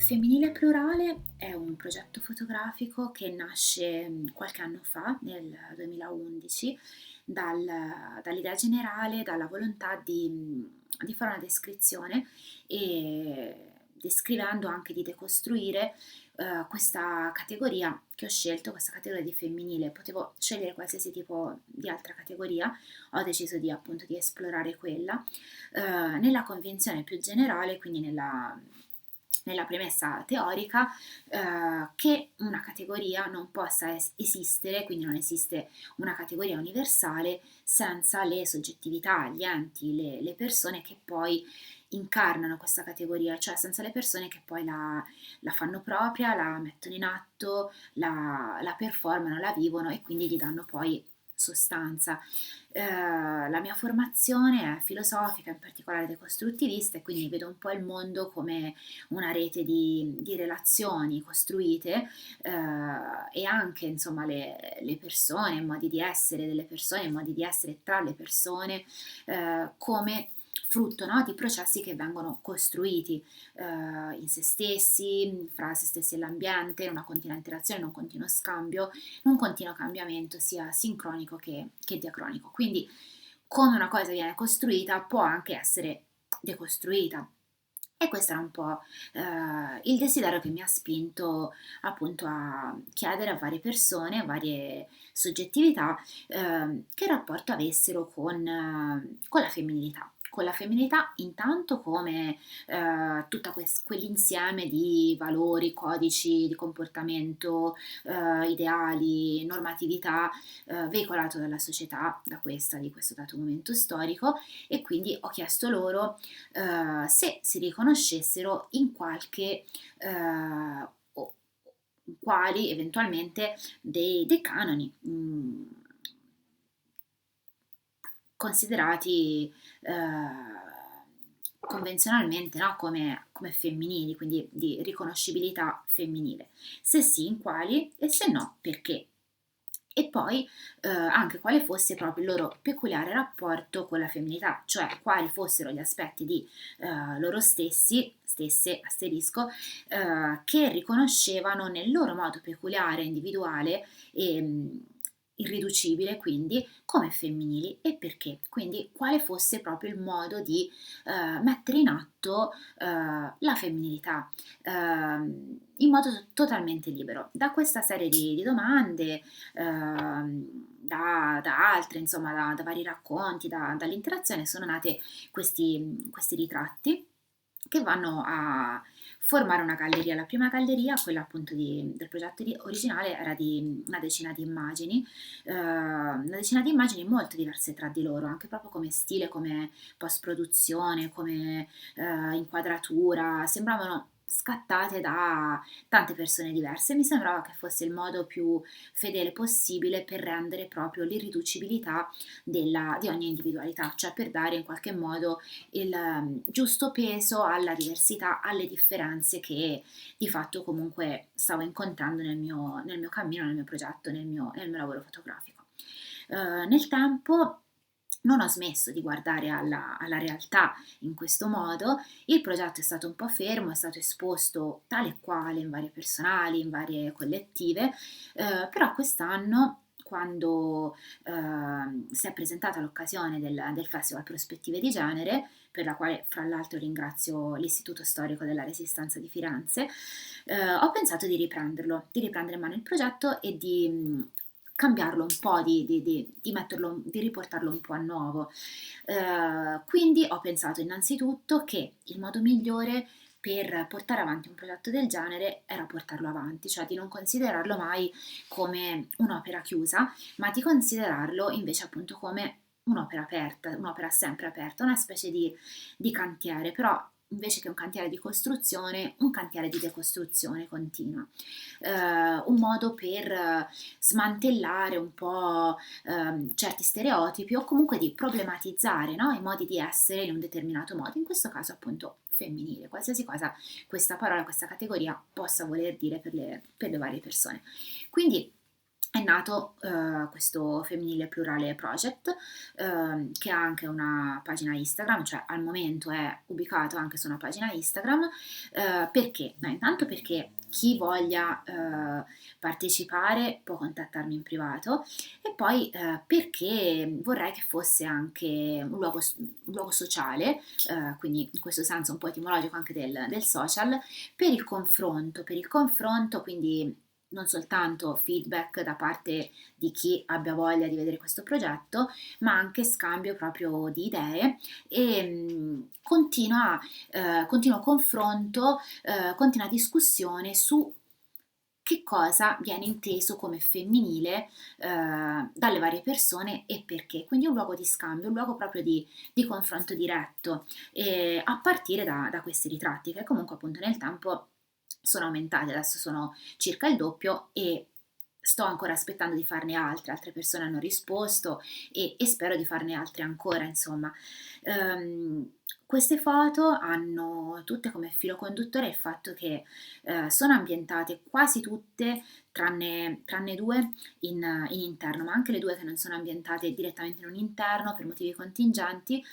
Femminile Plurale è un progetto fotografico che nasce qualche anno fa, nel 2011, dall'idea generale, dalla volontà di fare una descrizione e descrivendo anche di decostruire questa categoria che ho scelto, questa categoria di femminile. Potevo scegliere qualsiasi tipo di altra categoria, ho deciso di appunto di esplorare quella nella convinzione più generale, quindi nella premessa teorica, che una categoria non possa esistere, quindi non esiste una categoria universale senza le soggettività, gli enti, le persone che poi incarnano questa categoria, cioè senza le persone che poi la fanno propria, la mettono in atto, la performano, la vivono e quindi gli danno poi sostanza. La mia formazione è filosofica, in particolare decostruttivista, e quindi vedo un po' il mondo come una rete di relazioni costruite e anche insomma le persone, i modi di essere delle persone, i modi di essere tra le persone come frutto, no, di processi che vengono costruiti in se stessi, fra se stessi e l'ambiente, in una continua interazione, in un continuo scambio, in un continuo cambiamento sia sincronico che diacronico. Quindi come una cosa viene costruita può anche essere decostruita. E questo era un po' il desiderio che mi ha spinto appunto a chiedere a varie persone, a varie soggettività, che rapporto avessero con la femminilità. Con la femminilità intanto come tutta quell'insieme di valori, codici di comportamento, ideali, normatività veicolato dalla società, di questo dato momento storico, e quindi ho chiesto loro se si riconoscessero in qualche o quali eventualmente dei canoni considerati convenzionalmente, no, come femminili, quindi di riconoscibilità femminile. Se sì, in quali, e se no, perché. E poi anche quale fosse proprio il loro peculiare rapporto con la femminilità, cioè quali fossero gli aspetti di loro stesse, asterisco, che riconoscevano nel loro modo peculiare, individuale e irriducibile, quindi come femminili e perché. Quindi quale fosse proprio il modo di mettere in atto la femminilità in modo totalmente libero. Da questa serie di domande da altre, insomma, da vari racconti, dall'interazione sono nate questi ritratti che vanno a formare una galleria. La prima galleria, quella appunto del progetto originale, era di una decina di immagini molto diverse tra di loro, anche proprio come stile, come post-produzione, come inquadratura, sembravano scattate da tante persone diverse. Mi sembrava che fosse il modo più fedele possibile per rendere proprio l'irriducibilità di ogni individualità, cioè per dare in qualche modo il giusto peso alla diversità, alle differenze che di fatto comunque stavo incontrando nel mio cammino, nel mio progetto, nel mio lavoro fotografico. Nel tempo non ho smesso di guardare alla realtà in questo modo, il progetto è stato un po' fermo, è stato esposto tale e quale in varie personali, in varie collettive, però quest'anno quando si è presentata l'occasione del Festival Prospettive di Genere, per la quale fra l'altro ringrazio l'Istituto Storico della Resistenza di Firenze, ho pensato di riprendere in mano il progetto e di cambiarlo un po', di metterlo, di riportarlo un po' a nuovo. Quindi ho pensato innanzitutto che il modo migliore per portare avanti un progetto del genere era portarlo avanti, cioè di non considerarlo mai come un'opera chiusa, ma di considerarlo invece appunto come un'opera aperta, un'opera sempre aperta, una specie di cantiere, però invece che un cantiere di costruzione, un cantiere di decostruzione continua. Un modo per smantellare un po' certi stereotipi o comunque di problematizzare, no, i modi di essere in un determinato modo, in questo caso appunto femminile, qualsiasi cosa questa parola, questa categoria possa voler dire per le varie persone. Quindi è nato questo Femminile Plurale Project, che ha anche una pagina Instagram, cioè al momento è ubicato anche su una pagina Instagram. Perché? No, intanto perché chi voglia partecipare può contattarmi in privato, e poi perché vorrei che fosse anche un luogo sociale, quindi in questo senso un po' etimologico anche del social, per il confronto, quindi non soltanto feedback da parte di chi abbia voglia di vedere questo progetto, ma anche scambio proprio di idee e continuo confronto, continua discussione su che cosa viene inteso come femminile dalle varie persone e perché. Quindi un luogo di scambio, un luogo proprio di confronto diretto, a partire da questi ritratti che comunque appunto nel tempo sono aumentati, adesso sono circa il doppio e sto ancora aspettando di farne altre, altre persone hanno risposto e spero di farne altre ancora, insomma. Queste foto hanno tutte come filo conduttore il fatto che sono ambientate quasi tutte, tranne due, in interno, ma anche le due che non sono ambientate direttamente in un interno per motivi contingenti,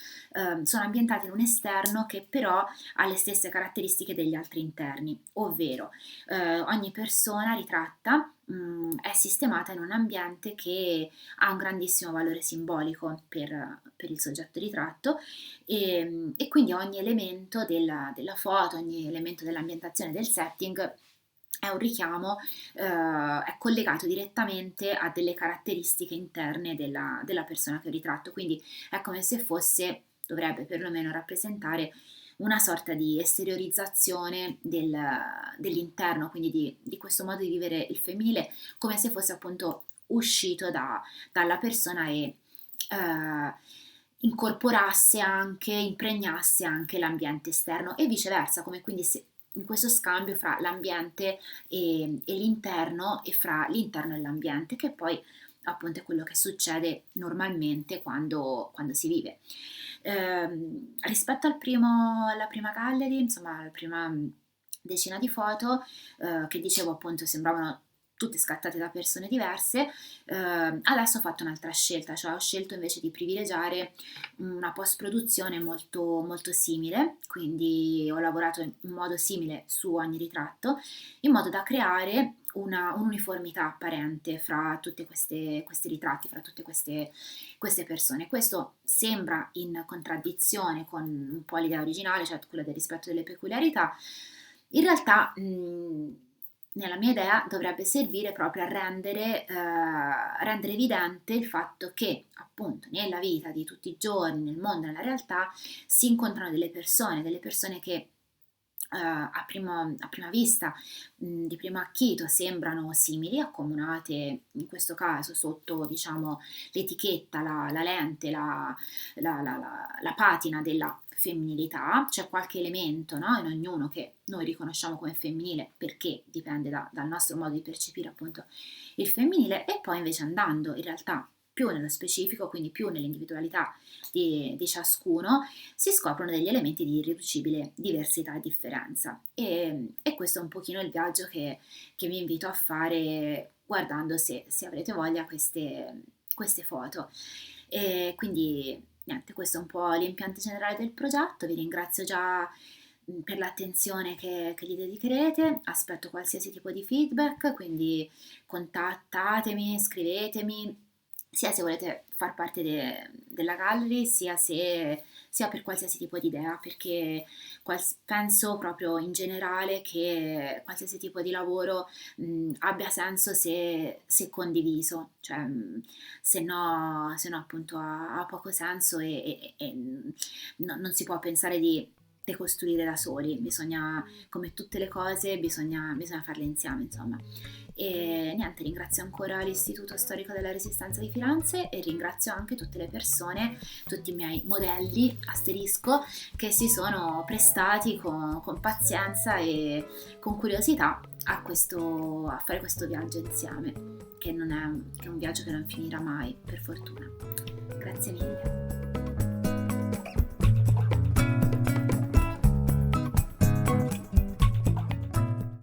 sono ambientate in un esterno che però ha le stesse caratteristiche degli altri interni, ovvero ogni persona ritratta è sistemata in un ambiente che ha un grandissimo valore simbolico per il soggetto ritratto e quindi ogni elemento della foto, ogni elemento dell'ambientazione del setting è un richiamo, è collegato direttamente a delle caratteristiche interne della persona che ho ritratto, quindi è come se fosse, dovrebbe perlomeno rappresentare una sorta di esteriorizzazione dell'interno, quindi di questo modo di vivere il femminile, come se fosse appunto uscito dalla persona e eh, incorporasse anche, impregnasse anche l'ambiente esterno e viceversa, come quindi se, in questo scambio fra l'ambiente e l'interno e fra l'interno e l'ambiente, che poi appunto è quello che succede normalmente quando si vive. Rispetto alla prima gallery, insomma, alla prima decina di foto, che dicevo appunto sembravano tutte scattate da persone diverse, adesso ho fatto un'altra scelta, cioè ho scelto invece di privilegiare una post-produzione molto, molto simile, quindi ho lavorato in modo simile su ogni ritratto, in modo da creare un'uniformità apparente fra tutti questi ritratti, fra tutte queste persone. Questo sembra in contraddizione con un po' l'idea originale, cioè quella del rispetto delle peculiarità. In realtà, nella mia idea dovrebbe servire proprio a rendere evidente il fatto che appunto nella vita di tutti i giorni, nel mondo, nella realtà, si incontrano delle persone che a prima vista, di primo acchito, sembrano simili, accomunate in questo caso sotto, diciamo, l'etichetta, la lente, la patina della femminilità, c'è qualche elemento, no, in ognuno che noi riconosciamo come femminile perché dipende dal nostro modo di percepire appunto il femminile, e poi invece andando in realtà più nello specifico, quindi più nell'individualità di ciascuno, si scoprono degli elementi di irriducibile diversità e differenza. E questo è un pochino il viaggio che vi invito a fare guardando, se avrete voglia, queste foto. E quindi niente, questo è un po' l'impianto generale del progetto. Vi ringrazio già per l'attenzione che gli dedicherete, aspetto qualsiasi tipo di feedback, quindi contattatemi, scrivetemi, sia se volete far parte della gallery, sia per qualsiasi tipo di idea, perché penso proprio in generale che qualsiasi tipo di lavoro abbia senso se condiviso, cioè se no appunto ha poco senso non si può pensare di decostruire da soli, bisogna, come tutte le cose, bisogna farle insieme, insomma. E niente, ringrazio ancora l'Istituto Storico della Resistenza di Firenze e ringrazio anche tutte le persone, tutti i miei modelli, asterisco, che si sono prestati con pazienza e con curiosità a fare questo viaggio insieme, che è un viaggio che non finirà mai, per fortuna. Grazie mille.